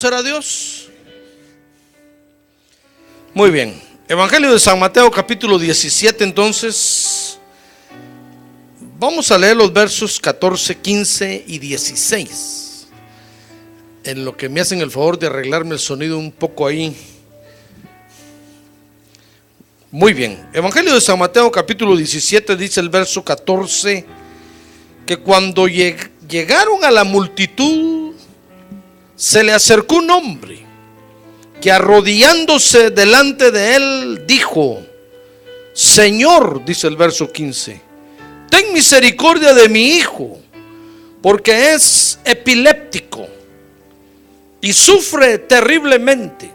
¿Será Dios? Muy bien. Evangelio de San Mateo capítulo 17 entonces. Vamos a leer los versos 14, 15 y 16. En lo que me hacen el favor de arreglarme el sonido un poco ahí. Muy bien. Evangelio de San Mateo capítulo 17 dice el verso 14 que cuando llegaron a la multitud, se le acercó un hombre que arrodillándose delante de él dijo: Señor, dice el verso 15, ten misericordia de mi hijo, porque es epiléptico y sufre terriblemente,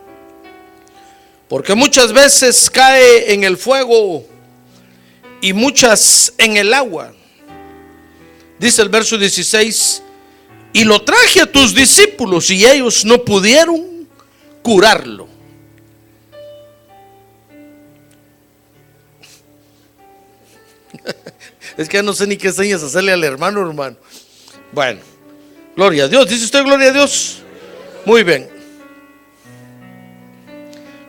porque muchas veces cae en el fuego y muchas en el agua. Dice el verso 16: y lo traje a tus discípulos y ellos no pudieron curarlo. Es que ya no sé ni qué señas hacerle al hermano. Bueno, gloria a Dios. ¿Dice usted gloria a Dios? Muy bien.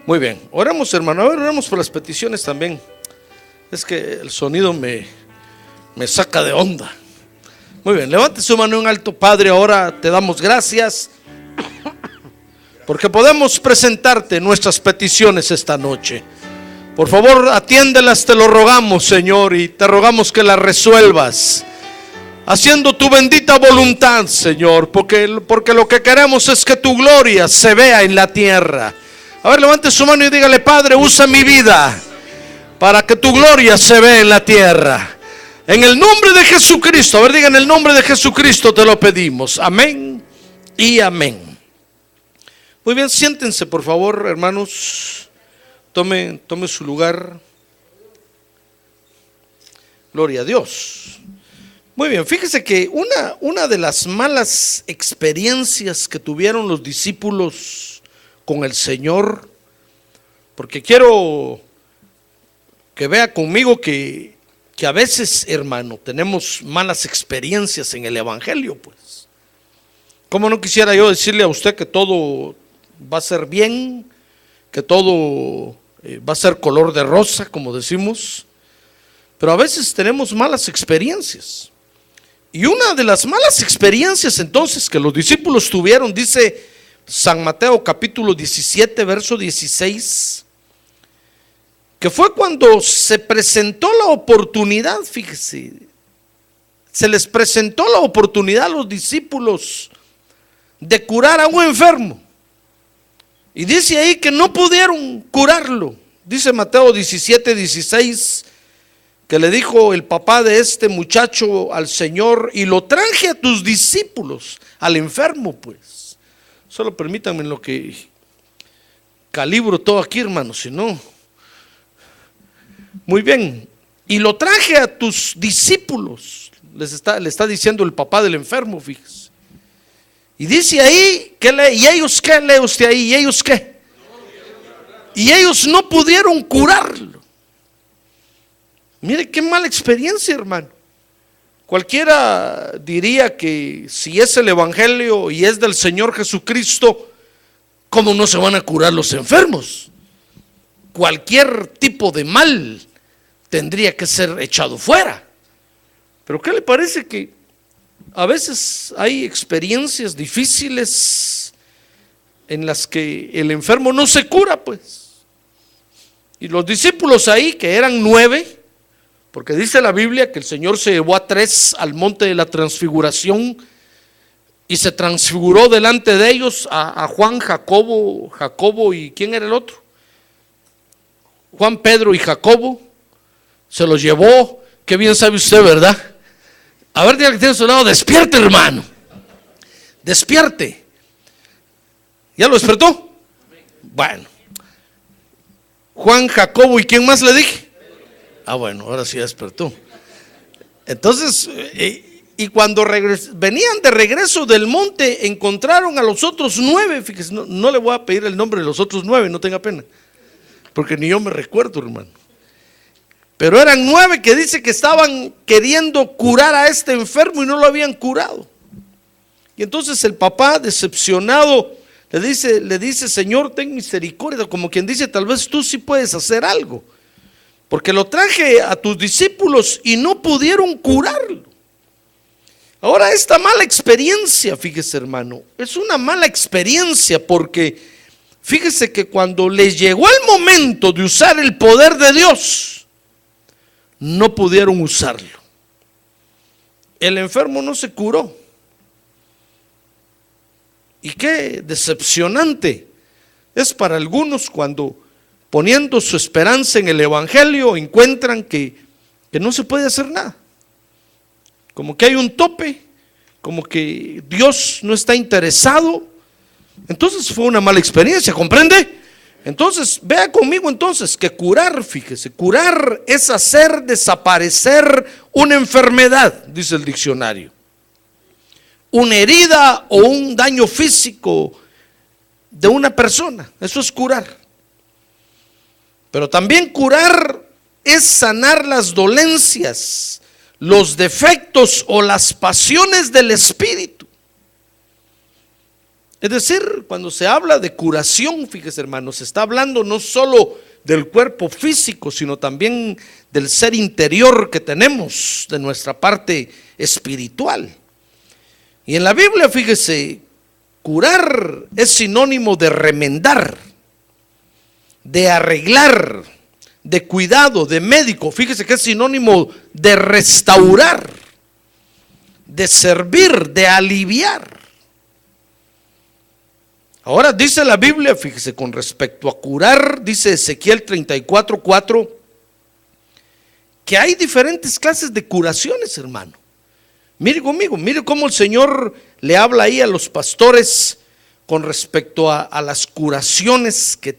Muy bien. Oremos, hermano. A ver, oremos por las peticiones también. Es que el sonido me saca de onda. Muy bien, levante su mano en alto. Padre, ahora te damos gracias porque podemos presentarte nuestras peticiones esta noche. Por favor, atiéndelas, te lo rogamos, Señor, y te rogamos que las resuelvas haciendo tu bendita voluntad, Señor, porque lo que queremos es que tu gloria se vea en la tierra. A ver, levante su mano y dígale: Padre, usa mi vida para que tu gloria se vea en la tierra. En el nombre de Jesucristo, a ver, digan: en el nombre de Jesucristo te lo pedimos. Amén y amén. Muy bien, siéntense por favor, hermanos. Tome su lugar. Gloria a Dios. Muy bien, fíjese que una de las malas experiencias que tuvieron los discípulos con el Señor, porque quiero que vea conmigo que a veces, hermano, tenemos malas experiencias en el Evangelio, pues. ¿Cómo no quisiera yo decirle a usted que todo va a ser bien, que todo va a ser color de rosa, como decimos? Pero a veces tenemos malas experiencias. Y una de las malas experiencias entonces que los discípulos tuvieron, dice San Mateo capítulo 17, verso 16, que fue cuando se presentó la oportunidad, fíjese, se les presentó la oportunidad a los discípulos de curar a un enfermo. Y dice ahí que no pudieron curarlo. Dice Mateo 17, 16, que le dijo el papá de este muchacho al Señor: y lo traje a tus discípulos, al enfermo, pues. Solo permítanme en lo que calibro todo aquí, hermano, si no. Muy bien, y lo traje a tus discípulos, le está diciendo el papá del enfermo, fíjese. Y dice ahí, ¿y ellos qué? Lee usted ahí, ¿y ellos qué? Y ellos no pudieron curarlo. Mire qué mala experiencia, hermano. Cualquiera diría que si es el Evangelio y es del Señor Jesucristo, ¿cómo no se van a curar los enfermos? Cualquier tipo de mal tendría que ser echado fuera. Pero ¿qué le parece que a veces hay experiencias difíciles en las que el enfermo no se cura, pues? Y los discípulos ahí, que eran 9, porque dice la Biblia que el Señor se llevó a 3 al monte de la transfiguración y se transfiguró delante de ellos a Juan, Jacobo y ¿quién era el otro? Juan, Pedro y Jacobo. Se los llevó. Qué bien sabe usted, ¿verdad? A ver, dígale que tiene a su lado: despierte, hermano, despierte. ¿Ya lo despertó? Bueno, Juan, Jacobo y ¿quién más le dije? Bueno, ahora sí despertó. Entonces, y cuando venían de regreso del monte, encontraron a los otros 9. Fíjese, no le voy a pedir el nombre de los otros 9, no tenga pena, porque ni yo me recuerdo, hermano. Pero eran 9 que dice que estaban queriendo curar a este enfermo y no lo habían curado. Y entonces el papá, decepcionado, le dice, Señor, ten misericordia, como quien dice, tal vez tú sí puedes hacer algo, porque lo traje a tus discípulos y no pudieron curarlo. Ahora, esta mala experiencia, fíjese, hermano, es una mala experiencia, porque fíjese que cuando les llegó el momento de usar el poder de Dios, no pudieron usarlo. El enfermo no se curó. Y qué decepcionante es para algunos cuando, poniendo su esperanza en el evangelio, encuentran que no se puede hacer nada. Como que hay un tope, como que Dios no está interesado. Entonces fue una mala experiencia, ¿comprende? Entonces, vea conmigo entonces que curar, fíjese, curar es hacer desaparecer una enfermedad, dice el diccionario. Una herida o un daño físico de una persona, eso es curar. Pero también curar es sanar las dolencias, los defectos o las pasiones del espíritu. Es decir, cuando se habla de curación, fíjese, hermanos, se está hablando no solo del cuerpo físico, sino también del ser interior que tenemos, de nuestra parte espiritual. Y en la Biblia, fíjese, curar es sinónimo de remendar, de arreglar, de cuidado, de médico. Fíjese que es sinónimo de restaurar, de servir, de aliviar. Ahora dice la Biblia, fíjese, con respecto a curar, dice Ezequiel 34:4, que hay diferentes clases de curaciones, hermano. Mire conmigo, mire cómo el Señor le habla ahí a los pastores con respecto a las curaciones que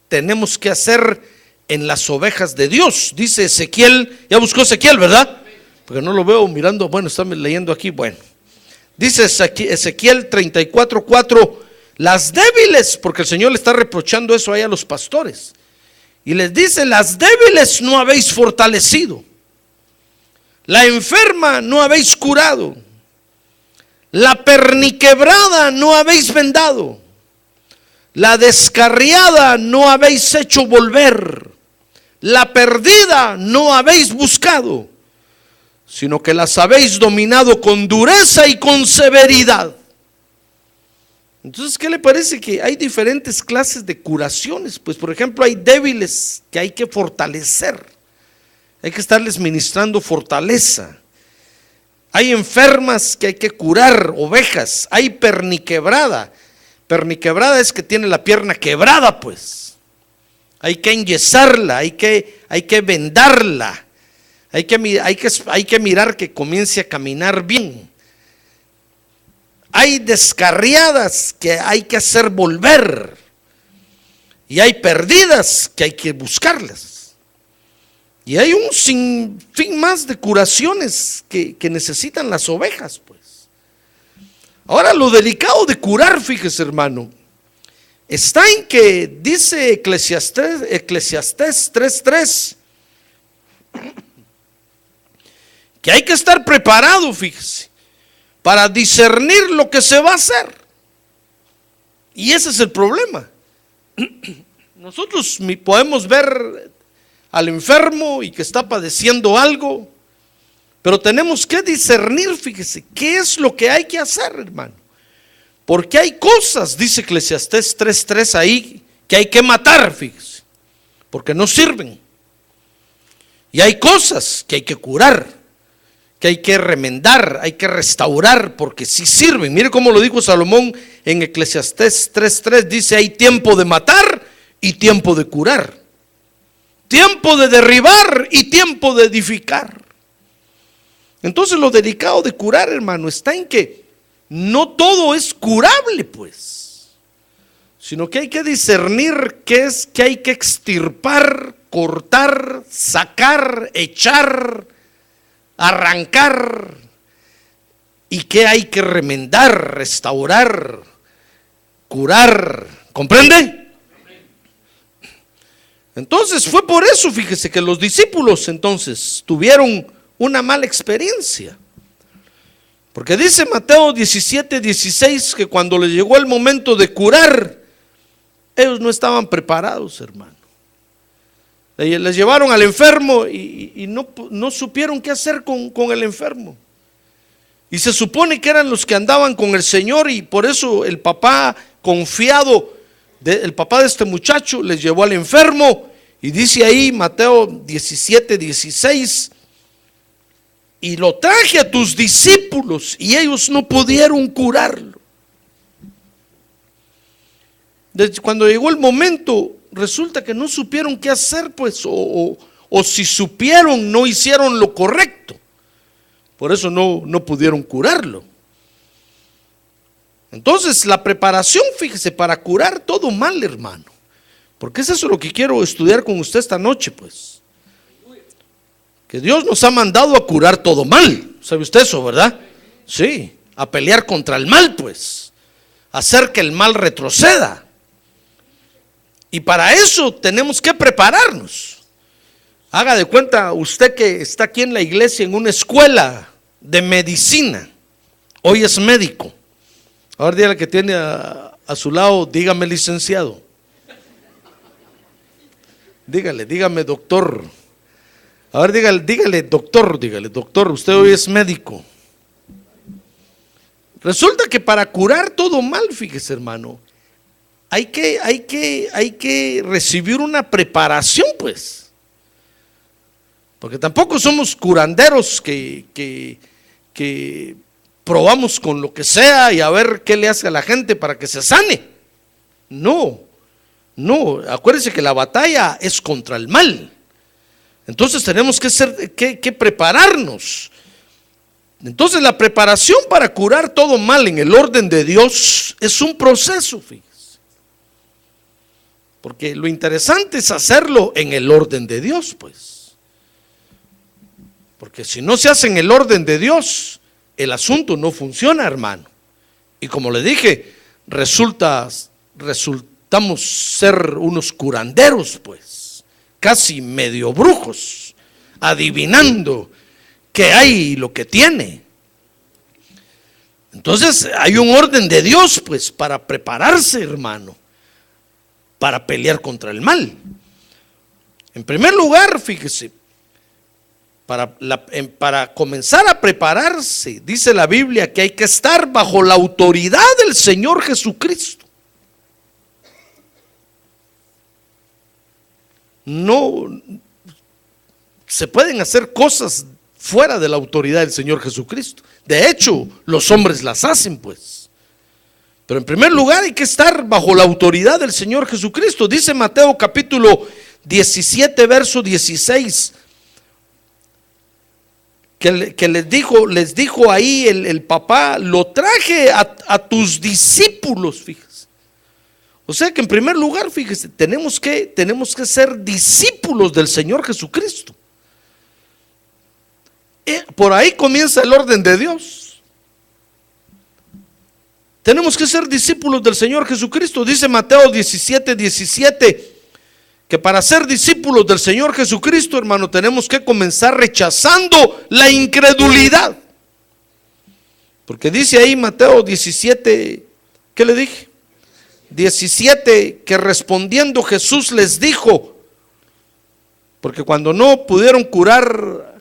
tenemos que hacer en las ovejas de Dios. Dice Ezequiel, ya buscó Ezequiel, ¿verdad? Porque no lo veo mirando, bueno, está leyendo aquí, bueno. Dice Ezequiel 34:4, las débiles, porque el Señor le está reprochando eso ahí a los pastores. Y les dice, las débiles no habéis fortalecido, la enferma no habéis curado, la perniquebrada no habéis vendado, la descarriada no habéis hecho volver, la perdida no habéis buscado, sino que las habéis dominado con dureza y con severidad. Entonces, ¿qué le parece? Que hay diferentes clases de curaciones. Pues, por ejemplo, hay débiles que hay que fortalecer, hay que estarles ministrando fortaleza. Hay enfermas que hay que curar, ovejas. Hay perniquebrada. Perniquebrada es que tiene la pierna quebrada, pues. Hay que enyesarla, hay que vendarla. Hay que mirar que comience a caminar bien. Hay descarriadas que hay que hacer volver. Y hay perdidas que hay que buscarlas. Y hay un sinfín más de curaciones que necesitan las ovejas, pues. Ahora, lo delicado de curar, fíjese, hermano, está en que dice Eclesiastés 3:3 que hay que estar preparado, fíjese, para discernir lo que se va a hacer. Y ese es el problema. Nosotros podemos ver al enfermo y que está padeciendo algo, pero tenemos que discernir, fíjese, qué es lo que hay que hacer, hermano. Porque hay cosas, dice Eclesiastés 3:3 ahí, que hay que matar, fíjese, porque no sirven. Y hay cosas que hay que curar, que hay que remendar, hay que restaurar, porque sí sirven. Mire cómo lo dijo Salomón en Eclesiastés 3:3, dice, hay tiempo de matar y tiempo de curar, tiempo de derribar y tiempo de edificar. Entonces, lo delicado de curar, hermano, está en que no todo es curable, pues, sino que hay que discernir qué es que hay que extirpar, cortar, sacar, echar, arrancar, y qué hay que remendar, restaurar, curar. ¿Comprende? Entonces fue por eso, fíjese, que los discípulos entonces tuvieron una mala experiencia. Porque dice Mateo 17:16 que cuando les llegó el momento de curar, ellos no estaban preparados, hermano. Les llevaron al enfermo y no supieron qué hacer con el enfermo. Y se supone que eran los que andaban con el Señor, y por eso el papá confiado, el papá de este muchacho, les llevó al enfermo. Y dice ahí Mateo 17:16, y lo traje a tus discípulos y ellos no pudieron curarlo. Desde cuando llegó el momento, resulta que no supieron qué hacer, pues, o si supieron, no hicieron lo correcto. Por eso no pudieron curarlo. Entonces la preparación, fíjese, para curar todo mal, hermano. Porque es eso lo que quiero estudiar con usted esta noche, pues. Que Dios nos ha mandado a curar todo mal. ¿Sabe usted eso, verdad? Sí, a pelear contra el mal, pues. Hacer que el mal retroceda. Y para eso tenemos que prepararnos. Haga de cuenta usted que está aquí en la iglesia en una escuela de medicina. Hoy es médico. Ahora dígale que tiene a su lado, dígame licenciado. Dígame doctor. Ahora dígale doctor, usted hoy es médico. Resulta que para curar todo mal, fíjese, hermano, hay que recibir una preparación, pues. Porque tampoco somos curanderos que probamos con lo que sea y a ver qué le hace a la gente para que se sane. No, acuérdense que la batalla es contra el mal. Entonces tenemos que prepararnos. Entonces la preparación para curar todo mal en el orden de Dios es un proceso, fíjese. Porque lo interesante es hacerlo en el orden de Dios, pues. Porque si no se hace en el orden de Dios, el asunto no funciona, hermano. Y como le dije, resultamos ser unos curanderos, pues, casi medio brujos, adivinando qué hay y lo que tiene. Entonces hay un orden de Dios, pues, para prepararse, hermano, para pelear contra el mal. En primer lugar, fíjese, para comenzar a prepararse, dice la Biblia que hay que estar bajo la autoridad del Señor Jesucristo. No se pueden hacer cosas fuera de la autoridad del Señor Jesucristo. De hecho, los hombres las hacen, pues. Pero en primer lugar hay que estar bajo la autoridad del Señor Jesucristo. Dice Mateo capítulo 17, verso 16. Que les dijo ahí el papá, lo traje a tus discípulos, fíjese. O sea que en primer lugar, fíjese, tenemos que ser discípulos del Señor Jesucristo. Por ahí comienza el orden de Dios. Tenemos que ser discípulos del Señor Jesucristo. Dice Mateo 17:17. Que para ser discípulos del Señor Jesucristo, hermano, tenemos que comenzar rechazando la incredulidad. Porque dice ahí Mateo 17, ¿qué le dije? 17, que respondiendo Jesús les dijo, porque cuando no pudieron curar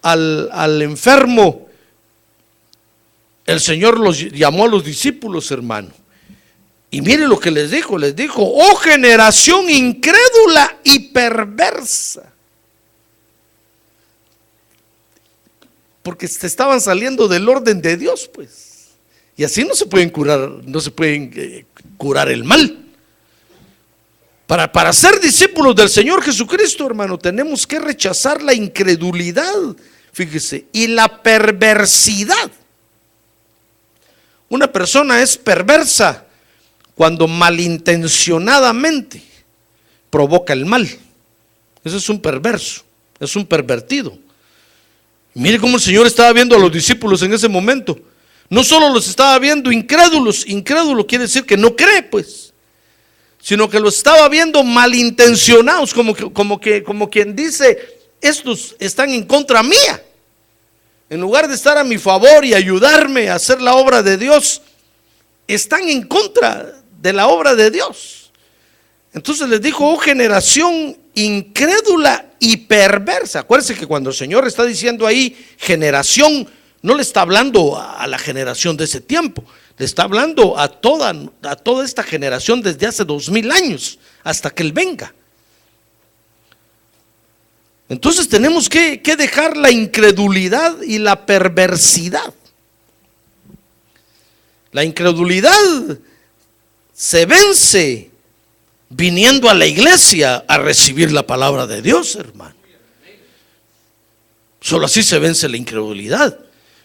al enfermo, el Señor los llamó a los discípulos, hermano. Y mire lo que les dijo, oh generación incrédula y perversa. Porque se estaban saliendo del orden de Dios, pues. Y así no se pueden curar el mal. Para ser discípulos del Señor Jesucristo, hermano, tenemos que rechazar la incredulidad, fíjese, y la perversidad. Una persona es perversa cuando malintencionadamente provoca el mal. Ese es un perverso, es un pervertido. Mire cómo el Señor estaba viendo a los discípulos en ese momento. No solo los estaba viendo incrédulos, incrédulo quiere decir que no cree, pues, sino que los estaba viendo malintencionados, como quien dice, estos están en contra mía. en lugar de estar a mi favor y ayudarme a hacer la obra de Dios, están en contra de la obra de Dios. Entonces les dijo: oh generación incrédula y perversa. Acuérdense que cuando el Señor está diciendo ahí generación, no le está hablando a la generación de ese tiempo, le está hablando a toda esta generación desde hace 2000 años hasta que Él venga. Entonces tenemos que dejar la incredulidad y la perversidad. La incredulidad se vence viniendo a la iglesia a recibir la palabra de Dios, hermano. Solo así se vence la incredulidad.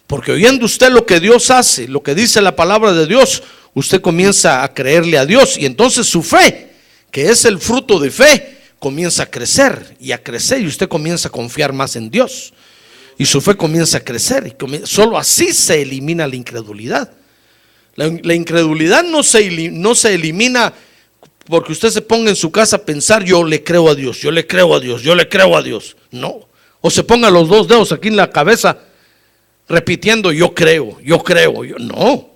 Porque oyendo usted lo que Dios hace, lo que dice la palabra de Dios, usted comienza a creerle a Dios, y entonces su fe, que es el fruto de fe, comienza a crecer y a crecer, y usted comienza a confiar más en Dios, y su fe comienza a crecer, y solo así se elimina la incredulidad. La incredulidad no se elimina porque usted se ponga en su casa a pensar: yo le creo a Dios, yo le creo a Dios, yo le creo a Dios. No. O se ponga los dos dedos aquí en la cabeza repitiendo: yo creo. No.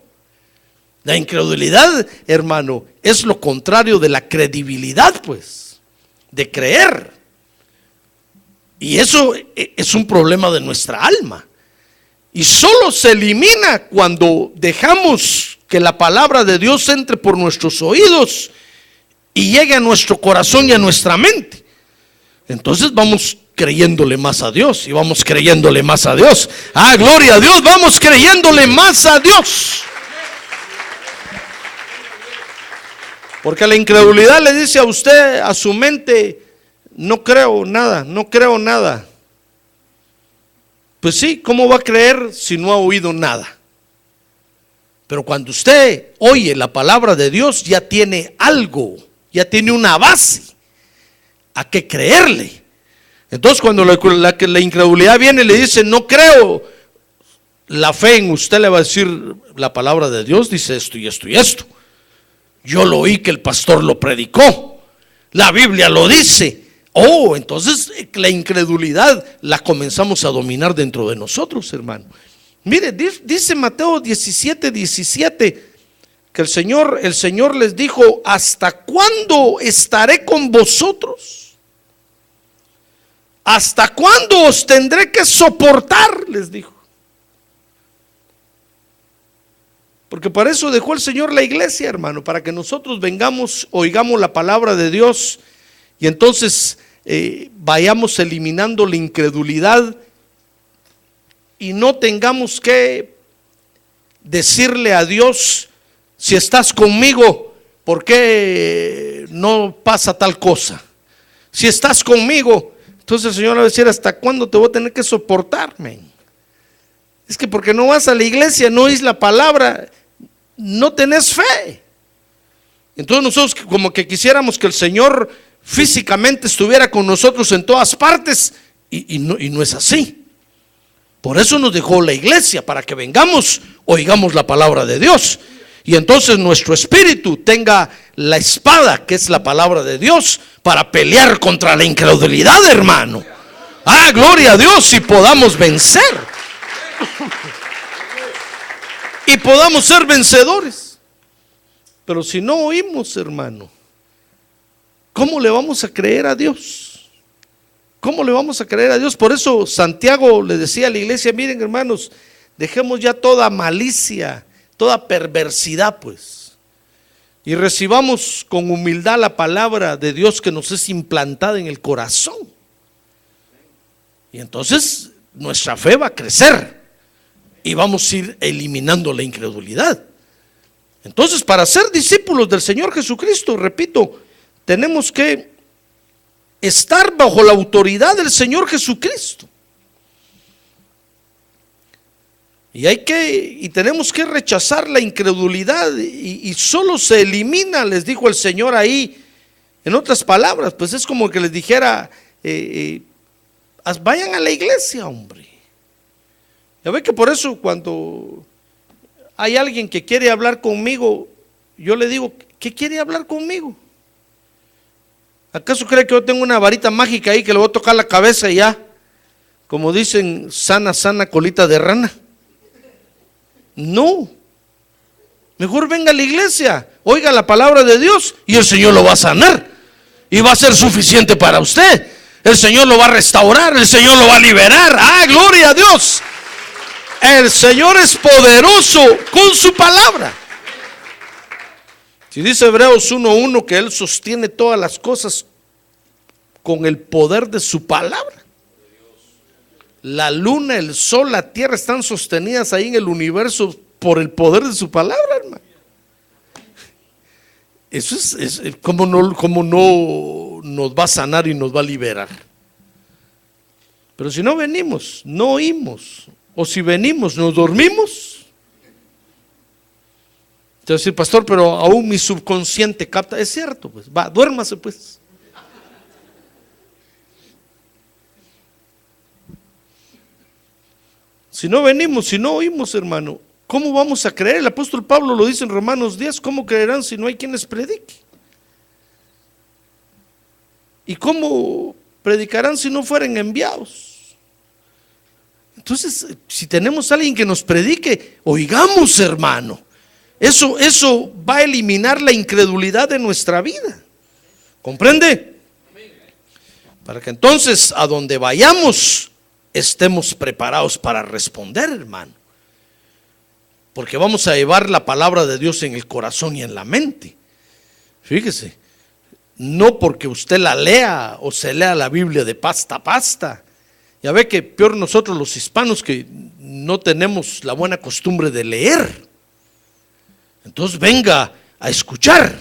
La incredulidad, hermano, es lo contrario de la credibilidad, pues, de creer. Y eso es un problema de nuestra alma. Y solo se elimina cuando dejamos que la palabra de Dios entre por nuestros oídos y llegue a nuestro corazón y a nuestra mente. Entonces vamos creyéndole más a Dios, y vamos creyéndole más a Dios. Ah, gloria a Dios, vamos creyéndole más a Dios. Porque la incredulidad le dice a usted, a su mente: no creo nada, no creo nada. Pues sí, ¿cómo va a creer si no ha oído nada? Pero cuando usted oye la palabra de Dios, ya tiene algo, ya tiene una base a que creerle. Entonces cuando la incredulidad viene y le dice: no creo, la fe en usted le va a decir: la palabra de Dios dice esto y esto y esto. Yo lo oí que el pastor lo predicó, la Biblia lo dice. Oh, entonces la incredulidad la comenzamos a dominar dentro de nosotros, hermano. Mire, dice Mateo 17:17 que el Señor les dijo: ¿hasta cuándo estaré con vosotros? ¿Hasta cuándo os tendré que soportar?, les dijo. Porque para eso dejó el Señor la iglesia, hermano, para que nosotros vengamos, oigamos la palabra de Dios, y entonces vayamos eliminando la incredulidad, y no tengamos que decirle a Dios: si estás conmigo, ¿por qué no pasa tal cosa? Si estás conmigo, entonces el Señor va a decir: ¿hasta cuándo te voy a tener que soportarme? Es que porque no vas a la iglesia, no oís la palabra, no tenés fe. Entonces nosotros como que quisiéramos que el Señor físicamente estuviera con nosotros en todas partes, y no es así. Por eso nos dejó la iglesia, para que vengamos, oigamos la palabra de Dios, y entonces nuestro espíritu tenga la espada, que es la palabra de Dios, para pelear contra la incredulidad, hermano. Ah, gloria a Dios, y podamos vencer y podamos ser vencedores. Pero si no oímos, hermano, ¿cómo le vamos a creer a Dios? ¿Cómo le vamos a creer a Dios? Por eso Santiago le decía a la iglesia: miren, hermanos, dejemos ya toda malicia, toda perversidad, pues, y recibamos con humildad la palabra de Dios que nos es implantada en el corazón. Y entonces nuestra fe va a crecer y vamos a ir eliminando la incredulidad. Entonces, para ser discípulos del Señor Jesucristo, repito, tenemos que estar bajo la autoridad del Señor Jesucristo. Y tenemos que rechazar la incredulidad, y solo se elimina, les dijo el Señor ahí, en otras palabras, pues es como que les dijera: vayan a la iglesia, hombre. Ya ve que por eso cuando hay alguien que quiere hablar conmigo, yo le digo: ¿qué quiere hablar conmigo? ¿Acaso cree que yo tengo una varita mágica ahí que le voy a tocar la cabeza y ya? como dicen, sana, sana, colita de rana. No. Mejor venga a la iglesia, oiga la palabra de Dios y el Señor lo va a sanar. Y va a ser suficiente para usted. El Señor lo va a restaurar, el Señor lo va a liberar. ¡Ah, gloria a Dios! El Señor es poderoso con su palabra. Si dice Hebreos 1:1 que Él sostiene todas las cosas con el poder de su palabra. La luna, el sol, la tierra están sostenidas ahí en el universo por el poder de su palabra, hermano. Eso es como no nos va a sanar y nos va a liberar. Pero si no venimos, no oímos, o si venimos, nos dormimos. Entonces, pastor, pero aún mi subconsciente capta. Es cierto, pues, va, duérmase pues. Si no venimos, si no oímos, hermano, ¿cómo vamos a creer? El apóstol Pablo lo dice en Romanos 10, ¿cómo creerán si no hay quien les predique? ¿Y cómo predicarán si no fueren enviados? Entonces, si tenemos a alguien que nos predique, oigamos, hermano. Eso va a eliminar la incredulidad de nuestra vida. ¿Comprende? Para que entonces a donde vayamos estemos preparados para responder, hermano. Porque vamos a llevar la palabra de Dios en el corazón y en la mente. Fíjese, no porque usted la lea o se lea la Biblia de pasta a pasta. Ya ve que peor nosotros los hispanos que no tenemos la buena costumbre de leer. Entonces venga a escuchar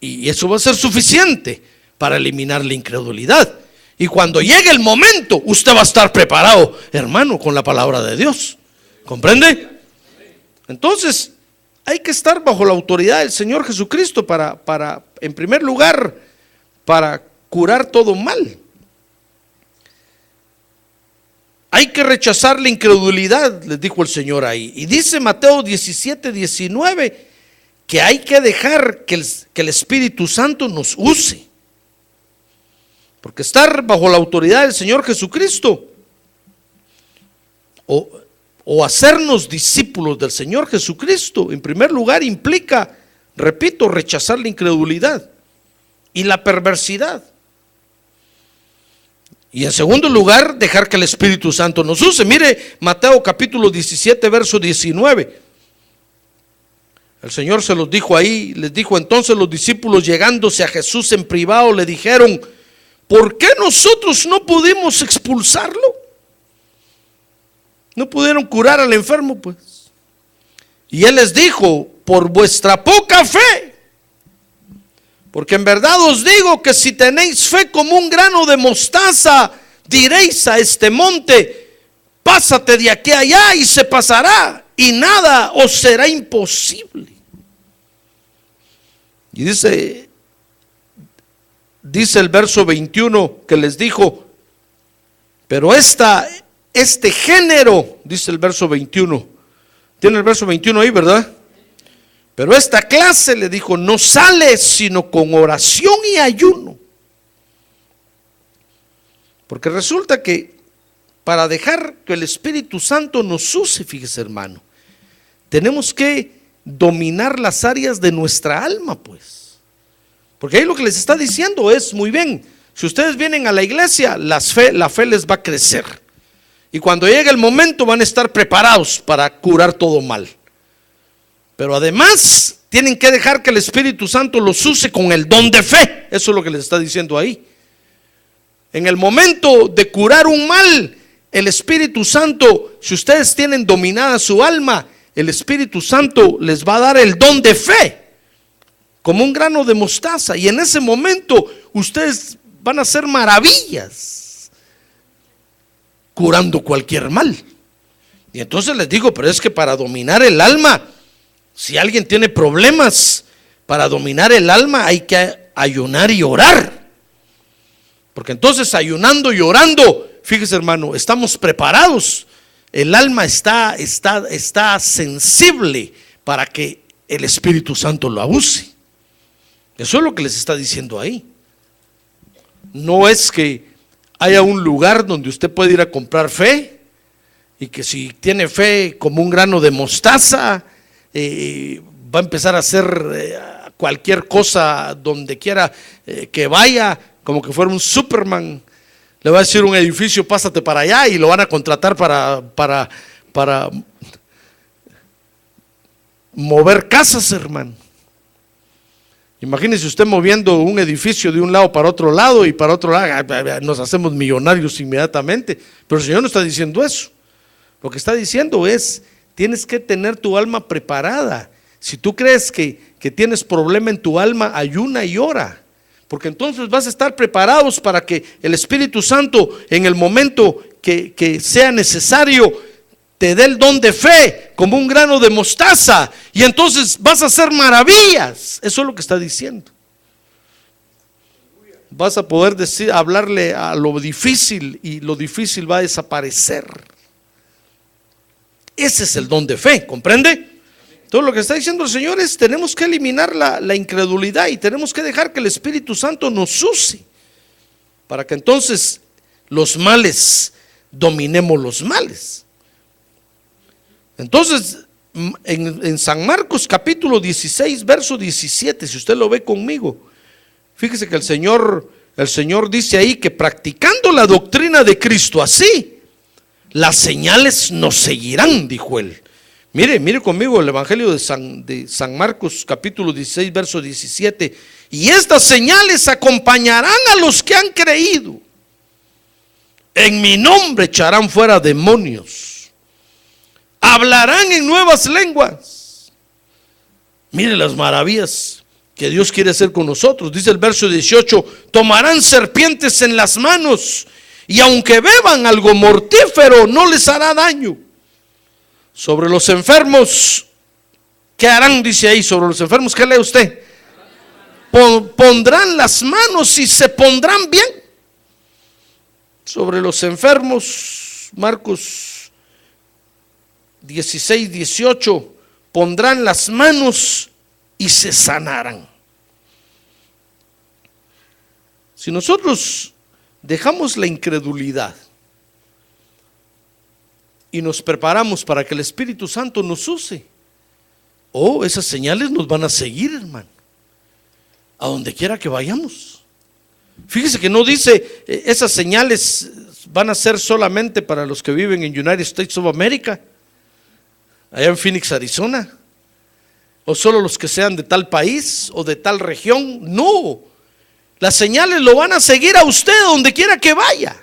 y eso va a ser suficiente para eliminar la incredulidad. Y cuando llegue el momento, usted va a estar preparado, hermano, con la palabra de Dios. ¿Comprende? Entonces, hay que estar bajo la autoridad del Señor Jesucristo para en primer lugar, para curar todo mal. Hay que rechazar la incredulidad, les dijo el Señor ahí. Y dice Mateo 17:19 que hay que dejar que el Espíritu Santo nos use. Porque estar bajo la autoridad del Señor Jesucristo o hacernos discípulos del Señor Jesucristo, en primer lugar implica, repito, rechazar la incredulidad y la perversidad. Y en segundo lugar, dejar que el Espíritu Santo nos use. Mire Mateo capítulo 17, verso 19. El Señor se los dijo ahí, les dijo: entonces los discípulos, llegándose a Jesús en privado, le dijeron: ¿por qué nosotros no pudimos expulsarlo? No pudieron curar al enfermo, pues. Y Él les dijo: por vuestra poca fe. Porque en verdad os digo que si tenéis fe como un grano de mostaza, diréis a este monte: pásate de aquí a allá, y se pasará, y nada os será imposible. Y dice el verso 21 que les dijo: pero este género, dice el verso 21, tiene el verso 21 ahí, ¿verdad? Pero esta clase, le dijo, no sale sino con oración y ayuno. Porque resulta que para dejar que el Espíritu Santo nos use, fíjese, hermano, tenemos que dominar las áreas de nuestra alma, pues. Porque ahí lo que les está diciendo es: muy bien, si ustedes vienen a la iglesia, la fe les va a crecer. Y cuando llegue el momento van a estar preparados para curar todo mal. Pero además tienen que dejar que el Espíritu Santo los use con el don de fe. Eso es lo que les está diciendo ahí. En el momento de curar un mal, el Espíritu Santo, si ustedes tienen dominada su alma, el Espíritu Santo les va a dar el don de fe, como un grano de mostaza. Y en ese momento ustedes van a hacer maravillas, curando cualquier mal. Y entonces les digo: pero es que para dominar el alma, si alguien tiene problemas, para dominar el alma hay que ayunar y orar. Porque entonces ayunando y orando, fíjese, hermano, estamos preparados. El alma está sensible para que el Espíritu Santo lo use. Eso es lo que les está diciendo ahí. No es que haya un lugar donde usted puede ir a comprar fe, y que si tiene fe como un grano de mostaza, va a empezar a hacer cualquier cosa donde quiera que vaya, como que fuera un Superman. Le va a decir un edificio, pásate para allá, y lo van a contratar para mover casas, hermano. Imagínese usted moviendo un edificio de un lado para otro lado y para otro lado, nos hacemos millonarios inmediatamente. Pero el Señor no está diciendo eso. Lo que está diciendo es, tienes que tener tu alma preparada. Si tú crees que tienes problema en tu alma, ayuna y ora, porque entonces vas a estar preparados para que el Espíritu Santo, en el momento que sea necesario, te dé el don de fe como un grano de mostaza, y entonces vas a hacer maravillas. Eso es lo que está diciendo. Vas a poder hablarle a lo difícil, y lo difícil va a desaparecer. Ese es el don de fe, ¿comprende? Todo lo que está diciendo el Señor es, tenemos que eliminar la incredulidad, y tenemos que dejar que el Espíritu Santo nos use, para que entonces los males, dominemos los males. Entonces, en San Marcos capítulo 16, verso 17, si usted lo ve conmigo, fíjese que el Señor dice ahí que practicando la doctrina de Cristo así, las señales nos seguirán, dijo él. Mire conmigo el Evangelio de San Marcos capítulo 16, verso 17. Y estas señales acompañarán a los que han creído. En mi nombre echarán fuera demonios. Hablarán en nuevas lenguas. Mire las maravillas que Dios quiere hacer con nosotros. Dice el verso 18: tomarán serpientes en las manos, y aunque beban algo mortífero, no les hará daño. Sobre los enfermos, ¿qué harán? Dice ahí, sobre los enfermos, ¿qué lee usted? Pondrán las manos y se pondrán bien. Sobre los enfermos, Marcos 16, 18, pondrán las manos y se sanarán. Si nosotros dejamos la incredulidad y nos preparamos para que el Espíritu Santo nos use, esas señales nos van a seguir, hermano, a donde quiera que vayamos. Fíjese que no dice esas señales van a ser solamente para los que viven en United States of America, allá en Phoenix, Arizona, o solo los que sean de tal país o de tal región. No, las señales lo van a seguir a usted donde quiera que vaya,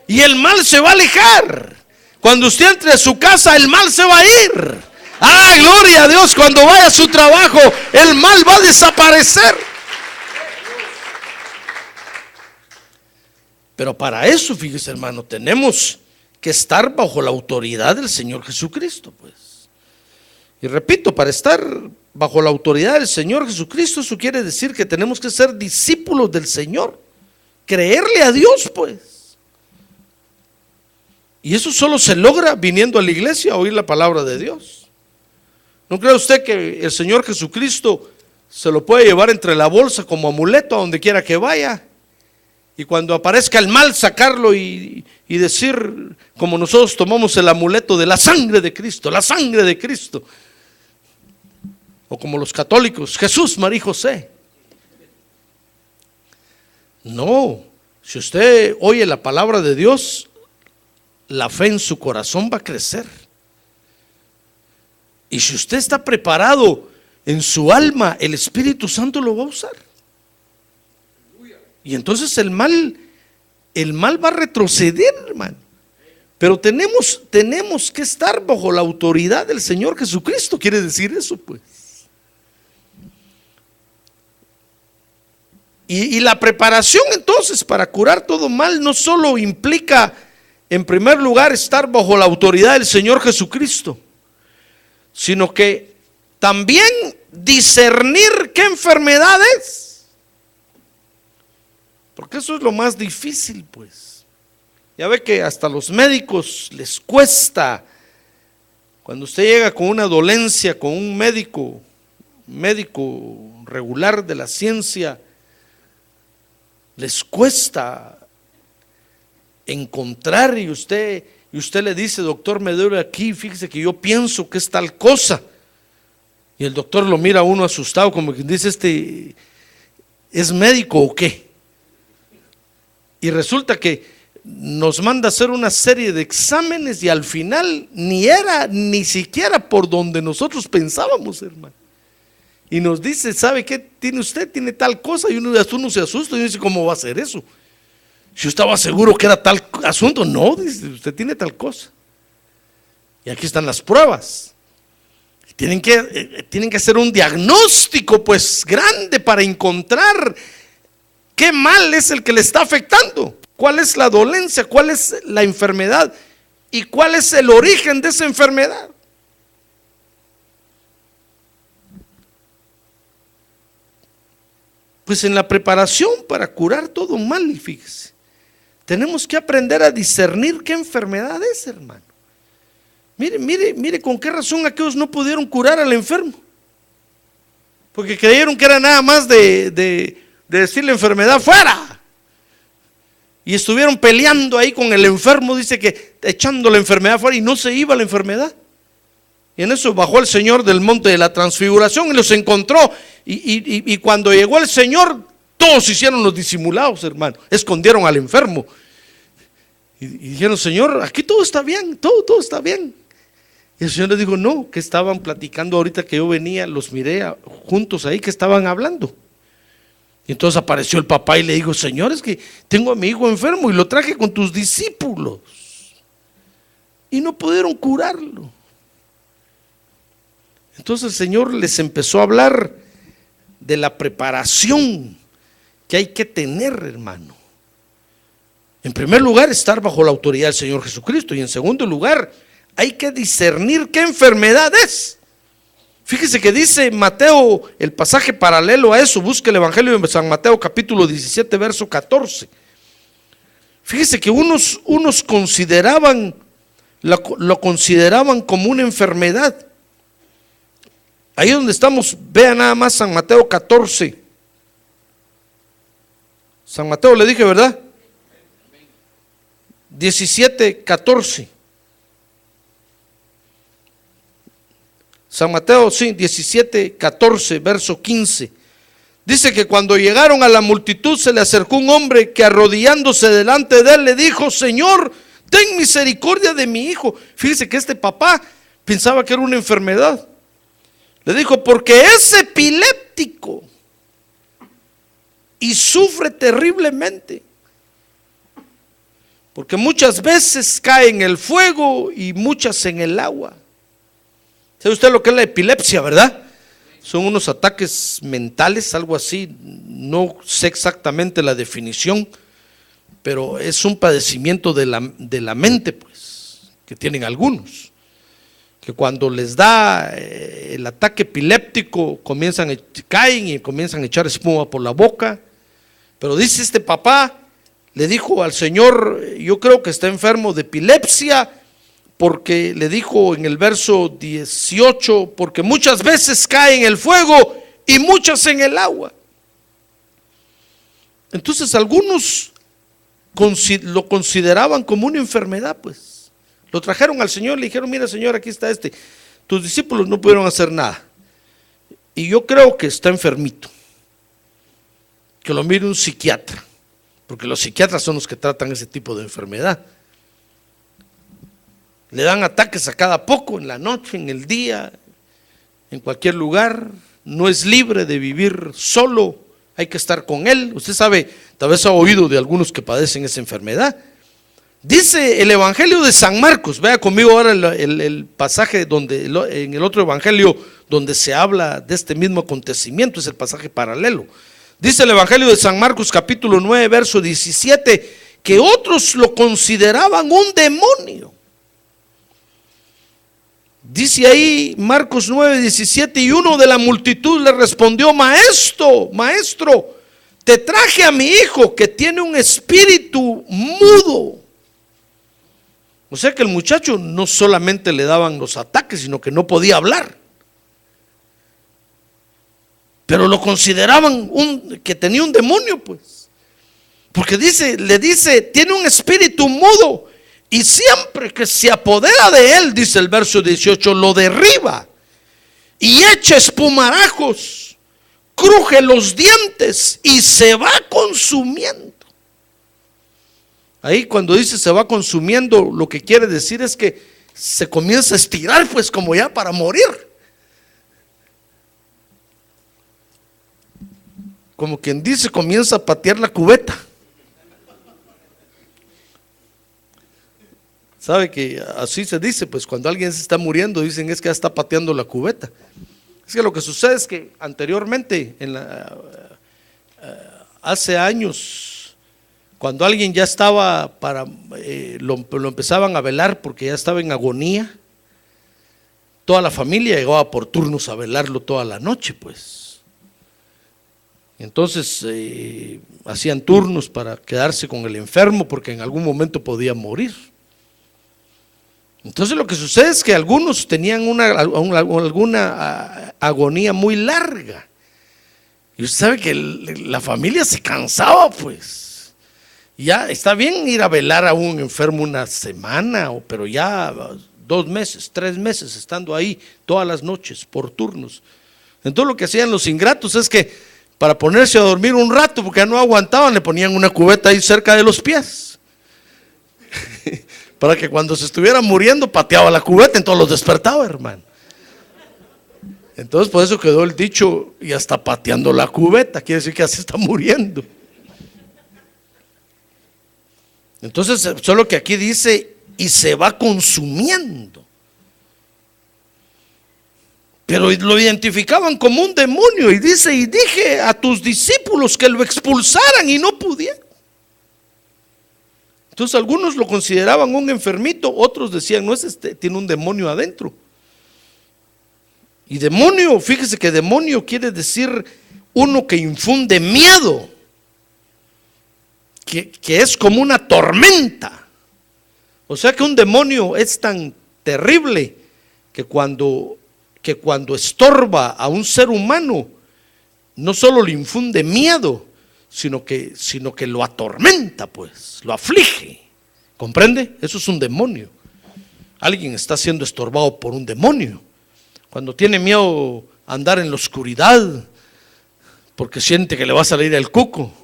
y el mal se va a alejar. Cuando usted entre a su casa, el mal se va a ir. ¡Ah, gloria a Dios! Cuando vaya a su trabajo, el mal va a desaparecer. Pero para eso, fíjese, hermano, tenemos que estar bajo la autoridad del Señor Jesucristo, pues. Y repito, para estar bajo la autoridad del Señor Jesucristo, eso quiere decir que tenemos que ser discípulos del Señor, creerle a Dios, pues. Y eso solo se logra viniendo a la iglesia a oír la palabra de Dios. ¿No cree usted que el Señor Jesucristo se lo puede llevar entre la bolsa como amuleto a donde quiera que vaya? Y cuando aparezca el mal, sacarlo y decir, como nosotros tomamos el amuleto de la sangre de Cristo, la sangre de Cristo. O como los católicos, Jesús, María y José. No, si usted oye la palabra de Dios, la fe en su corazón va a crecer. Y si usted está preparado en su alma, el Espíritu Santo lo va a usar. Y entonces el mal va a retroceder, hermano. Pero tenemos que estar bajo la autoridad del Señor Jesucristo. Quiere decir eso, pues. Y la preparación entonces para curar todo mal no solo implica, en primer lugar, estar bajo la autoridad del Señor Jesucristo, sino que también discernir qué enfermedades, porque eso es lo más difícil, pues. Ya ve que hasta los médicos les cuesta, cuando usted llega con una dolencia, con un médico regular de la ciencia, les cuesta encontrar y usted le dice, doctor, me duele aquí, fíjese que yo pienso que es tal cosa. Y el doctor lo mira a uno asustado, como que dice, ¿es médico o qué? Y resulta que nos manda a hacer una serie de exámenes y al final ni era ni siquiera por donde nosotros pensábamos, hermano. Y nos dice, ¿sabe qué tiene usted? Tiene tal cosa. Y uno se asusta y dice, ¿cómo va a ser eso? Si yo estaba seguro que era tal asunto. No, dice, usted tiene tal cosa. Y aquí están las pruebas. Tienen que hacer un diagnóstico pues grande para encontrar qué mal es el que le está afectando, cuál es la dolencia, cuál es la enfermedad y cuál es el origen de esa enfermedad. Pues en la preparación para curar todo mal, fíjese, tenemos que aprender a discernir qué enfermedad es, hermano. Mire con qué razón aquellos no pudieron curar al enfermo, porque creyeron que era nada más de decir la enfermedad fuera, y estuvieron peleando ahí con el enfermo, dice que echando la enfermedad fuera, y no se iba la enfermedad. Y en eso bajó el Señor del monte de la transfiguración y los encontró, y cuando llegó el Señor, todos hicieron los disimulados, hermano, escondieron al enfermo y dijeron, Señor, aquí todo está bien, todo está bien. Y el Señor les dijo, no, que estaban platicando ahorita que yo venía, los miré juntos ahí, que estaban hablando. Y entonces apareció el papá y le dijo, Señor, es que tengo a mi hijo enfermo y lo traje con tus discípulos y no pudieron curarlo. Entonces el Señor les empezó a hablar de la preparación que hay que tener, hermano. En primer lugar, estar bajo la autoridad del Señor Jesucristo, y en segundo lugar, hay que discernir qué enfermedad es. Fíjese que dice Mateo, el pasaje paralelo a eso, busque el Evangelio de San Mateo capítulo 17 verso 14. Fíjese que unos consideraban, lo consideraban como una enfermedad. Ahí donde estamos, vea nada más San Mateo 14. San Mateo le dije, ¿verdad? 17, 14. San Mateo, sí, 17, 14, verso 15. Dice que cuando llegaron a la multitud se le acercó un hombre que arrodillándose delante de él le dijo, Señor, ten misericordia de mi hijo. Fíjese que este papá pensaba que era una enfermedad. Le dijo, porque es epiléptico y sufre terriblemente. Porque muchas veces cae en el fuego y muchas en el agua. ¿Sabe usted lo que es la epilepsia, verdad? Son unos ataques mentales, algo así. No sé exactamente la definición, pero es un padecimiento de la mente, pues, que tienen algunos. Que cuando les da el ataque epiléptico caen y comienzan a echar espuma por la boca. Pero dice este papá, le dijo al Señor, yo creo que está enfermo de epilepsia, porque le dijo en el verso 18, porque muchas veces cae en el fuego y muchas en el agua. Entonces algunos lo consideraban como una enfermedad, pues. Lo trajeron al Señor, le dijeron, mira Señor, aquí está tus discípulos no pudieron hacer nada, y yo creo que está enfermito, que lo mire un psiquiatra, porque los psiquiatras son los que tratan ese tipo de enfermedad. Le dan ataques a cada poco, en la noche, en el día, en cualquier lugar. No es libre de vivir solo, hay que estar con él. Usted sabe, tal vez ha oído de algunos que padecen esa enfermedad. Dice el Evangelio de San Marcos, vea conmigo ahora el pasaje en el otro Evangelio donde se habla de este mismo acontecimiento, es el pasaje paralelo. Dice el Evangelio de San Marcos capítulo 9 verso 17 que otros lo consideraban un demonio. Dice ahí Marcos 9, 17, y uno de la multitud le respondió, maestro, te traje a mi hijo que tiene un espíritu mudo. O sea que el muchacho no solamente le daban los ataques, sino que no podía hablar. Pero lo consideraban que tenía un demonio, pues. Porque le dice, tiene un espíritu mudo y siempre que se apodera de él, dice el verso 18, lo derriba y echa espumarajos, cruje los dientes y se va consumiendo. Ahí cuando dice se va consumiendo, lo que quiere decir es que se comienza a estirar, pues como ya para morir. Como quien dice, comienza a patear la cubeta. ¿Sabe que así se dice? Pues cuando alguien se está muriendo, dicen es que ya está pateando la cubeta. Es que lo que sucede es que anteriormente, hace años, cuando alguien ya estaba lo empezaban a velar porque ya estaba en agonía, toda la familia llegaba por turnos a velarlo toda la noche, pues. Entonces hacían turnos para quedarse con el enfermo porque en algún momento podía morir. Entonces lo que sucede es que algunos tenían alguna agonía muy larga. Y usted sabe que la familia se cansaba, pues. Ya está bien ir a velar a un enfermo una semana, pero ya 2 meses, 3 meses estando ahí todas las noches por turnos. Entonces lo que hacían los ingratos es que para ponerse a dormir un rato, porque ya no aguantaban, le ponían una cubeta ahí cerca de los pies. Para que cuando se estuviera muriendo pateaba la cubeta, entonces los despertaba, hermano. Entonces por eso quedó el dicho, y hasta pateando la cubeta, quiere decir que así está muriendo. Entonces solo que aquí dice, y se va consumiendo. Pero lo identificaban como un demonio, y dice, y dije a tus discípulos que lo expulsaran y no pudieron. Entonces algunos lo consideraban un enfermito, otros decían, no es tiene un demonio adentro. Y demonio, fíjese que demonio quiere decir uno que infunde miedo, que es como una tormenta. O sea que un demonio es tan terrible que cuando estorba a un ser humano, no solo le infunde miedo, sino que lo atormenta, pues, lo aflige. ¿Comprende? Eso es un demonio. Alguien está siendo estorbado por un demonio. Cuando tiene miedo a andar en la oscuridad, porque siente que le va a salir el cuco.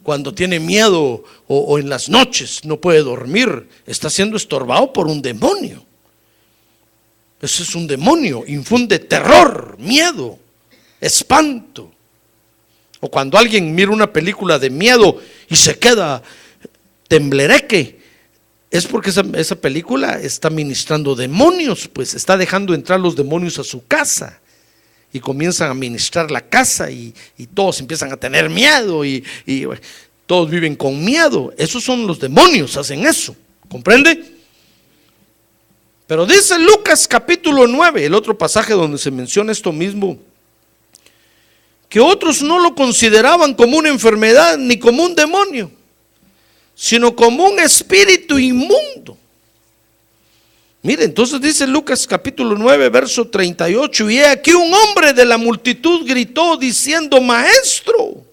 Cuando tiene miedo o en las noches no puede dormir, está siendo estorbado por un demonio. Eso es un demonio, infunde terror, miedo, espanto. O cuando alguien mira una película de miedo y se queda temblereque, es porque esa película está ministrando demonios, pues está dejando entrar los demonios a su casa y comienzan a ministrar la casa y todos empiezan a tener miedo y todos viven con miedo. Esos son los demonios, hacen eso, ¿comprende? Pero dice Lucas capítulo 9, el otro pasaje donde se menciona esto mismo, que otros no lo consideraban como una enfermedad ni como un demonio, sino como un espíritu inmundo. Mire, entonces dice Lucas capítulo 9, verso 38, y he aquí un hombre de la multitud gritó diciendo, maestro,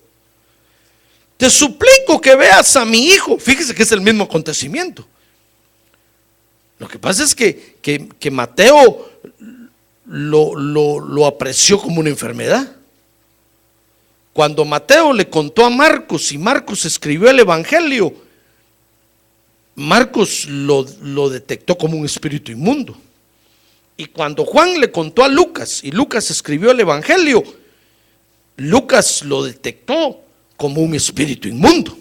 te suplico que veas a mi hijo. Fíjese que es el mismo acontecimiento. Lo que pasa es que Mateo lo apreció como una enfermedad. Cuando Mateo le contó a Marcos y Marcos escribió el evangelio, Marcos lo detectó como un espíritu inmundo. Y cuando Juan le contó a Lucas y Lucas escribió el evangelio, Lucas lo detectó como un espíritu inmundo.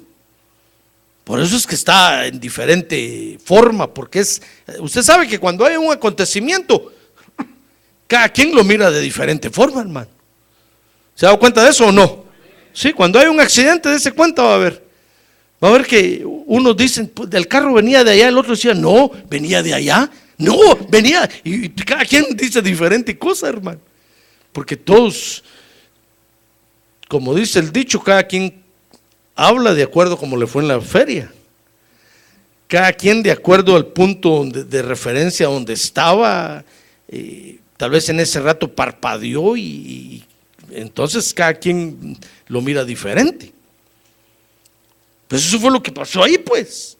Por eso es que está en diferente forma, porque usted sabe que cuando hay un acontecimiento, cada quien lo mira de diferente forma, hermano. ¿Se ha dado cuenta de eso o no? Sí, cuando hay un accidente, dése cuenta, va a ver que unos dicen, pues, del carro venía de allá, el otro decía, no, venía de allá, no, venía, y cada quien dice diferente cosa, hermano, porque todos, como dice el dicho, cada quien habla de acuerdo como le fue en la feria, cada quien de acuerdo al punto de referencia donde estaba, tal vez en ese rato parpadeó y, entonces cada quien lo mira diferente. Pues eso fue lo que pasó ahí, pues.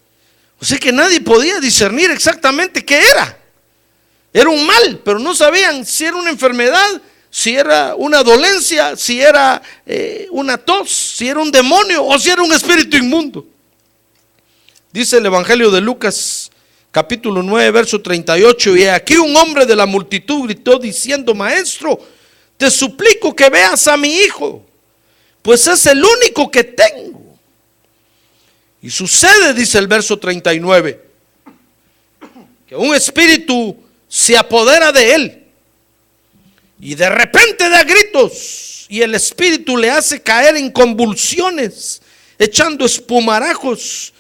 O sea que nadie podía discernir exactamente qué era. Era un mal, pero no sabían si era una enfermedad, si era una dolencia, si era una tos, si era un demonio o si era un espíritu inmundo. Dice el Evangelio de Lucas, capítulo 9, verso 38, y aquí un hombre de la multitud gritó diciendo: Maestro, te suplico que veas a mi hijo, pues es el único que tengo. Y sucede, dice el verso 39, que un espíritu se apodera de él y de repente da gritos y el espíritu le hace caer en convulsiones, echando espumarajos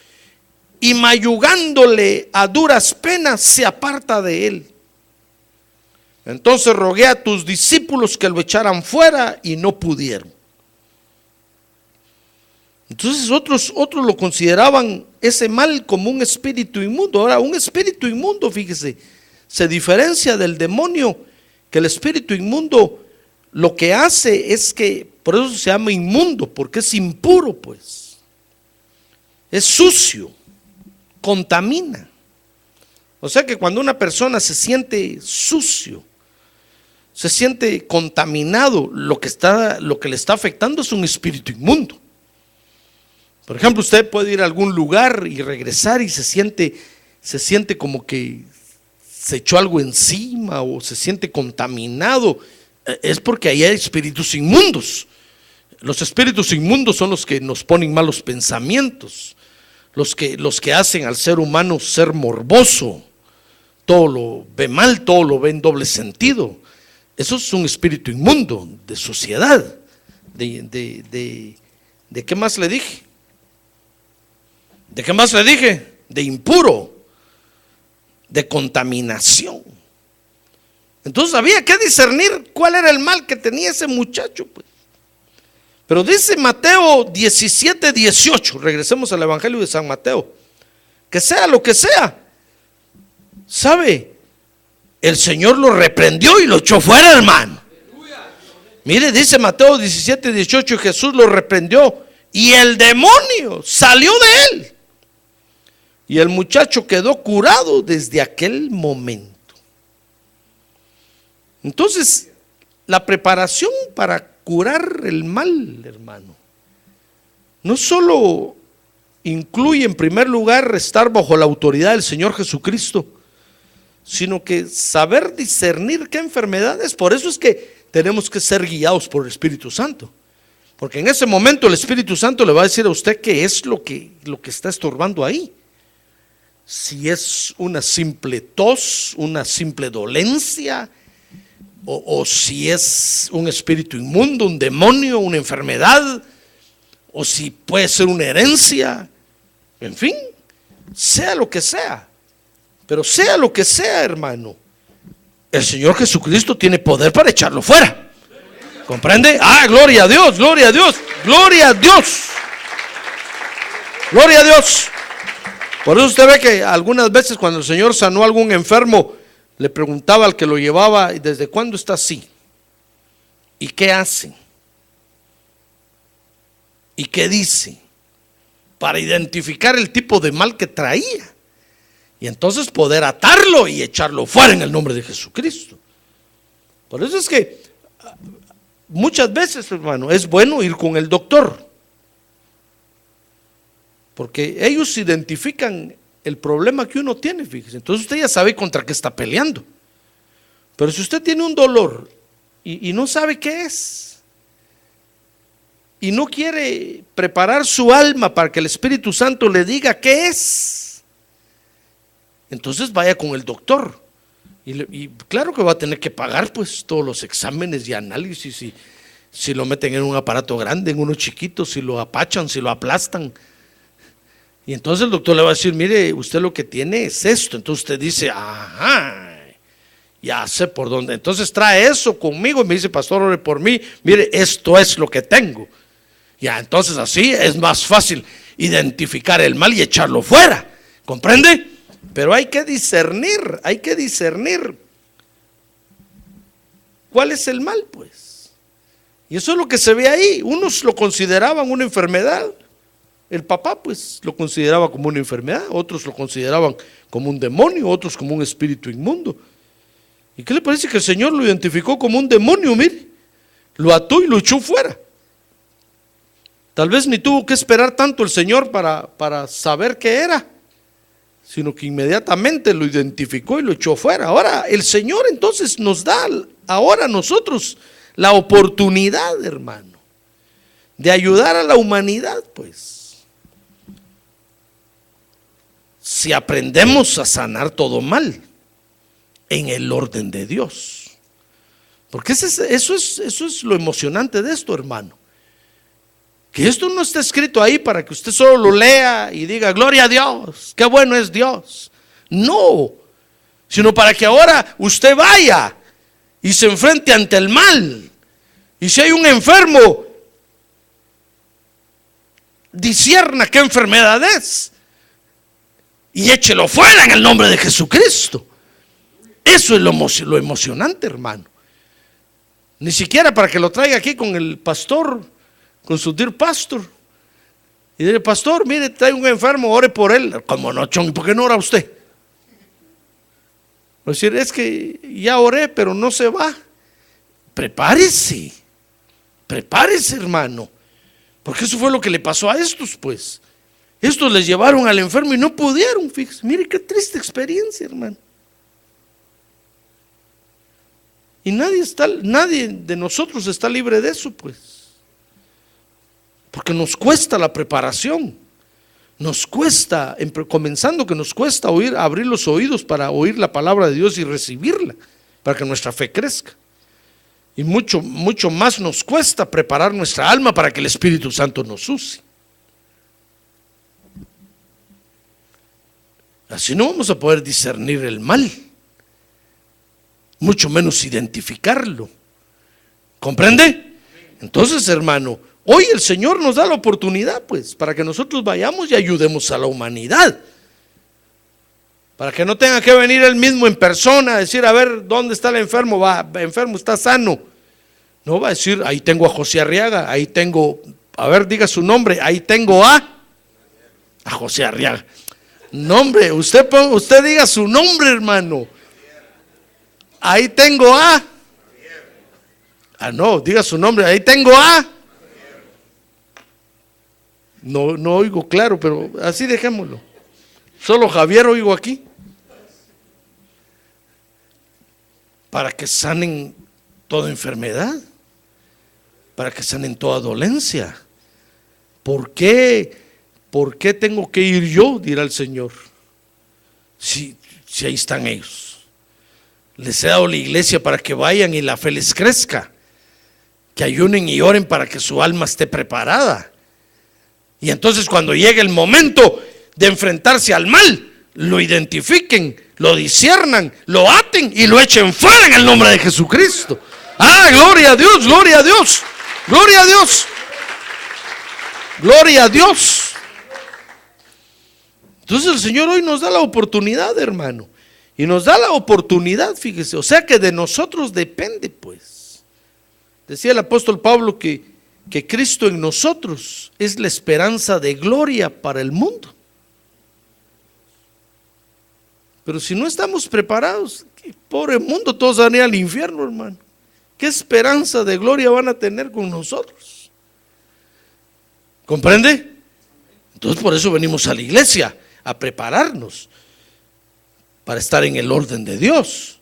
y mayugándole a duras penas se aparta de él. Entonces rogué a tus discípulos que lo echaran fuera y no pudieron. Entonces otros lo consideraban ese mal como un espíritu inmundo. Ahora, un espíritu inmundo, fíjese, se diferencia del demonio, que el espíritu inmundo lo que hace es que, por eso se llama inmundo, porque es impuro, pues. Es sucio, contamina. O sea que cuando una persona se siente sucio, se siente contaminado, lo que le está afectando es un espíritu inmundo. Por ejemplo, usted puede ir a algún lugar y regresar y se siente como que se echó algo encima o se siente contaminado. Es porque ahí hay espíritus inmundos. Los espíritus inmundos son los que nos ponen malos pensamientos, los que hacen al ser humano ser morboso. Todo lo ve mal, todo lo ve en doble sentido. Eso es un espíritu inmundo, de suciedad, ¿de qué más le dije? ¿De qué más le dije? De impuro, de contaminación. Entonces había que discernir cuál era el mal que tenía ese muchacho, pues. Pero dice Mateo 17, 18, regresemos al Evangelio de San Mateo, que sea lo que sea, ¿sabe? El Señor lo reprendió y lo echó fuera, hermano. Mire, dice Mateo 17, 18, Jesús lo reprendió y el demonio salió de él. Y el muchacho quedó curado desde aquel momento. Entonces, la preparación para curar el mal, hermano, no solo incluye en primer lugar estar bajo la autoridad del Señor Jesucristo, sino que saber discernir qué enfermedades. Por eso es que tenemos que ser guiados por el Espíritu Santo, porque en ese momento el Espíritu Santo le va a decir a usted qué es lo que está estorbando ahí. Si es una simple tos, una simple dolencia, o si es un espíritu inmundo, un demonio, una enfermedad, o si puede ser una herencia, en fin, sea lo que sea. Pero sea lo que sea, hermano, el Señor Jesucristo tiene poder para echarlo fuera. ¿Comprende? Ah, gloria a Dios, gloria a Dios, gloria a Dios, gloria a Dios. Por eso usted ve que algunas veces cuando el Señor sanó a algún enfermo, le preguntaba al que lo llevaba: ¿y desde cuándo está así? ¿Y qué hace? ¿Y qué dice? Para identificar el tipo de mal que traía. Y entonces poder atarlo y echarlo fuera en el nombre de Jesucristo. Por eso es que muchas veces, hermano, es bueno ir con el doctor, porque ellos identifican el problema que uno tiene, fíjese. Entonces usted ya sabe contra qué está peleando. Pero si usted tiene un dolor y no sabe qué es, y no quiere preparar su alma para que el Espíritu Santo le diga qué es, entonces vaya con el doctor. Y claro que va a tener que pagar pues todos los exámenes y análisis, si lo meten en un aparato grande, en uno chiquito, si lo apachan, si lo aplastan. Y entonces el doctor le va a decir: mire, usted lo que tiene es esto. Entonces usted dice: ajá, ya sé por dónde. Entonces trae eso conmigo y me dice: pastor, ore por mí, mire, esto es lo que tengo. Ya, entonces así es más fácil identificar el mal y echarlo fuera. ¿Comprende? Pero hay que discernir cuál es el mal, pues. Y eso es lo que se ve ahí. Unos lo consideraban una enfermedad, El papá pues lo consideraba como una enfermedad, otros lo consideraban como un demonio, otros como un espíritu inmundo. ¿Y qué le parece que el Señor lo identificó como un demonio? Mire, lo ató y lo echó fuera. Tal vez ni tuvo que esperar tanto el Señor para saber qué era, sino que inmediatamente lo identificó y lo echó fuera. Ahora el Señor entonces nos da ahora a nosotros la oportunidad, hermano, de ayudar a la humanidad, pues. Si aprendemos a sanar todo mal en el orden de Dios. Porque eso es lo emocionante de esto, hermano. Que esto no está escrito ahí para que usted solo lo lea y diga, gloria a Dios, qué bueno es Dios. No, sino para que ahora usted vaya y se enfrente ante el mal. Y si hay un enfermo, discierna qué enfermedad es y échelo fuera en el nombre de Jesucristo. Eso es lo emocionante, hermano. Ni siquiera para que lo traiga aquí con el pastor, con su dear pastor, y dile, pastor, mire, trae un enfermo, ore por él. Como no, chon, ¿por qué no ora usted? Va a decir, es que ya oré, pero no se va. Prepárese, hermano, porque eso fue lo que le pasó a estos, pues. Estos les llevaron al enfermo y no pudieron, fíjese. Mire qué triste experiencia, hermano. Y nadie de nosotros está libre de eso, pues. Porque nos cuesta la preparación. Nos cuesta, comenzando que nos cuesta abrir los oídos para oír la palabra de Dios y recibirla, para que nuestra fe crezca. Y mucho más nos cuesta preparar nuestra alma para que el Espíritu Santo nos use. Así no vamos a poder discernir el mal, mucho menos identificarlo. ¿Comprende? Entonces, hermano, hoy el Señor nos da la oportunidad, pues, para que nosotros vayamos y ayudemos a la humanidad. Para que no tenga que venir él mismo en persona a decir, a ver, ¿dónde está el enfermo? Va, enfermo, está sano. No va a decir, ahí tengo a José Arriaga, ahí tengo, a ver, diga su nombre, ahí tengo a José Arriaga. Nombre, usted diga su nombre, hermano. Ahí tengo a. No, diga su nombre, ahí tengo a. No oigo claro, pero así dejémoslo. Solo Javier oigo aquí. Para que sanen toda enfermedad, para que sanen toda dolencia. ¿Por qué tengo que ir yo? Dirá el Señor. Si ahí están ellos. Les he dado la iglesia para que vayan y la fe les crezca. Que ayunen y oren para que su alma esté preparada. Y entonces cuando llegue el momento de enfrentarse al mal, lo identifiquen, lo disciernan, lo aten y lo echen fuera en el nombre de Jesucristo. ¡Ah, gloria a Dios, gloria a Dios, gloria a Dios, gloria a Dios! Entonces el Señor hoy nos da la oportunidad, hermano, y nos da la oportunidad, fíjese, o sea que de nosotros depende, pues. Decía el apóstol Pablo que Cristo en nosotros es la esperanza de gloria para el mundo. Pero si no estamos preparados, pobre mundo, todos van a ir al infierno, hermano. ¿Qué esperanza de gloria van a tener con nosotros? ¿Comprende? Entonces por eso venimos a la iglesia, a prepararnos para estar en el orden de Dios,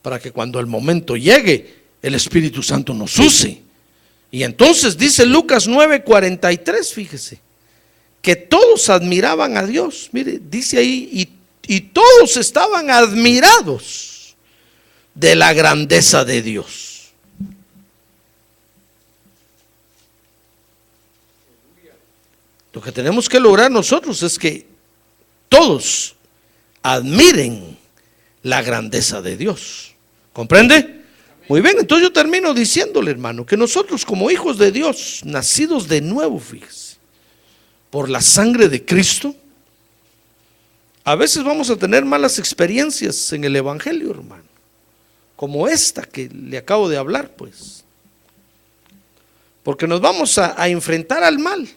para que cuando el momento llegue, el Espíritu Santo nos use. Y entonces dice Lucas 9:43, fíjese, que todos admiraban a Dios. Mire, dice ahí, y todos estaban admirados de la grandeza de Dios. Lo que tenemos que lograr nosotros es que todos admiren la grandeza de Dios. ¿Comprende? Muy bien, entonces yo termino diciéndole, hermano, que nosotros como hijos de Dios, nacidos de nuevo, fíjese, por la sangre de Cristo, a veces vamos a tener malas experiencias en el evangelio, hermano, como esta que le acabo de hablar, pues, porque nos vamos a enfrentar al mal.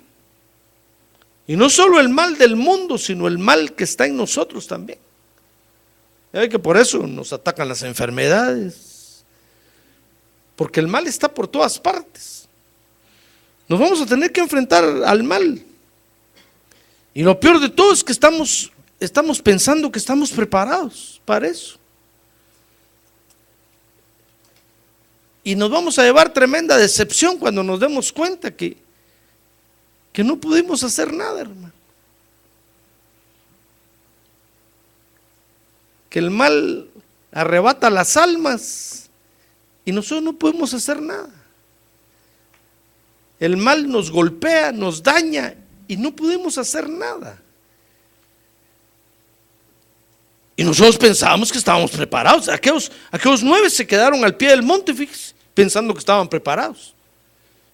Y no solo el mal del mundo, sino el mal que está en nosotros también. Ya ve que por eso nos atacan las enfermedades, porque el mal está por todas partes. Nos vamos a tener que enfrentar al mal. Y lo peor de todo es que estamos pensando que estamos preparados para eso. Y nos vamos a llevar tremenda decepción cuando nos demos cuenta que no pudimos hacer nada, hermano. Que el mal arrebata las almas y nosotros no podemos hacer nada. El mal nos golpea, nos daña y no pudimos hacer nada. Y nosotros pensábamos que estábamos preparados. Aquellos 9 se quedaron al pie del monte, fíjense, pensando que estaban preparados.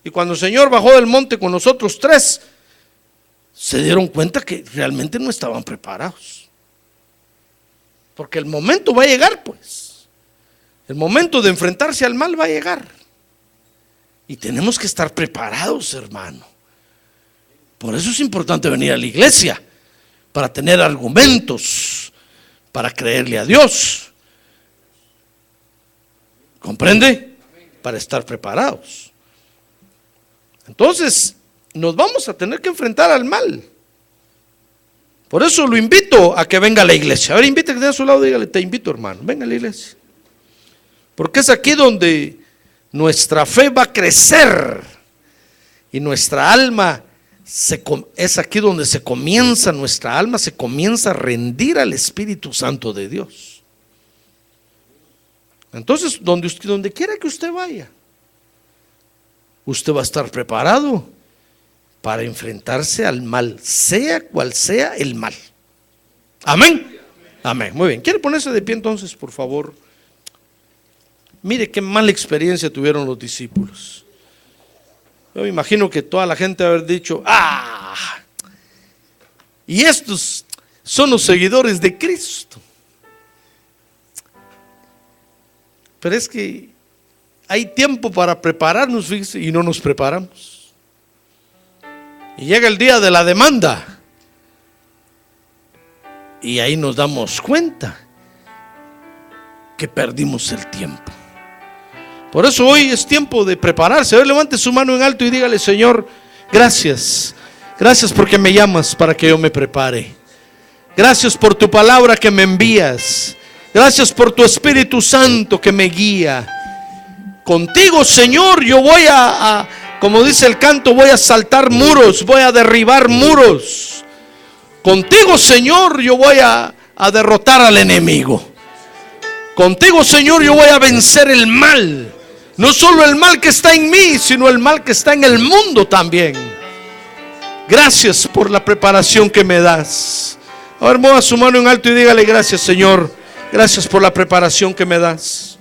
Y cuando el Señor bajó del monte con nosotros 3, se dieron cuenta que realmente no estaban preparados. Porque el momento va a llegar, pues. El momento de enfrentarse al mal va a llegar. Y tenemos que estar preparados, hermano. Por eso es importante venir a la iglesia, para tener argumentos, para creerle a Dios. ¿Comprende? Para estar preparados. Entonces, nos vamos a tener que enfrentar al mal. Por eso lo invito a que venga a la iglesia. A ver, invite que esté a su lado, dígale: te invito, hermano, venga a la iglesia. Porque es aquí donde nuestra fe va a crecer y nuestra alma es aquí donde nuestra alma se comienza a rendir al Espíritu Santo de Dios. Entonces, donde quiera que usted vaya, usted va a estar preparado para enfrentarse al mal, sea cual sea el mal. Amén. Amén. Muy bien. ¿Quiere ponerse de pie entonces, por favor? Mire qué mala experiencia tuvieron los discípulos. Yo me imagino que toda la gente haber dicho: y estos son los seguidores de Cristo. Pero es que hay tiempo para prepararnos, fíjese, y no nos preparamos. Y llega el día de la demanda y ahí nos damos cuenta que perdimos el tiempo. Por eso hoy es tiempo de prepararse. A ver, levante su mano en alto y dígale: Señor, gracias. Gracias porque me llamas para que yo me prepare. Gracias por tu palabra que me envías. Gracias por tu Espíritu Santo que me guía. Contigo, Señor, yo voy como dice el canto, voy a saltar muros, voy a derribar muros. Contigo, Señor, yo voy a derrotar al enemigo. Contigo, Señor, yo voy a vencer el mal. No solo el mal que está en mí, sino el mal que está en el mundo también. Gracias por la preparación que me das. Ahora mueva su mano en alto y dígale: gracias, Señor. Gracias por la preparación que me das.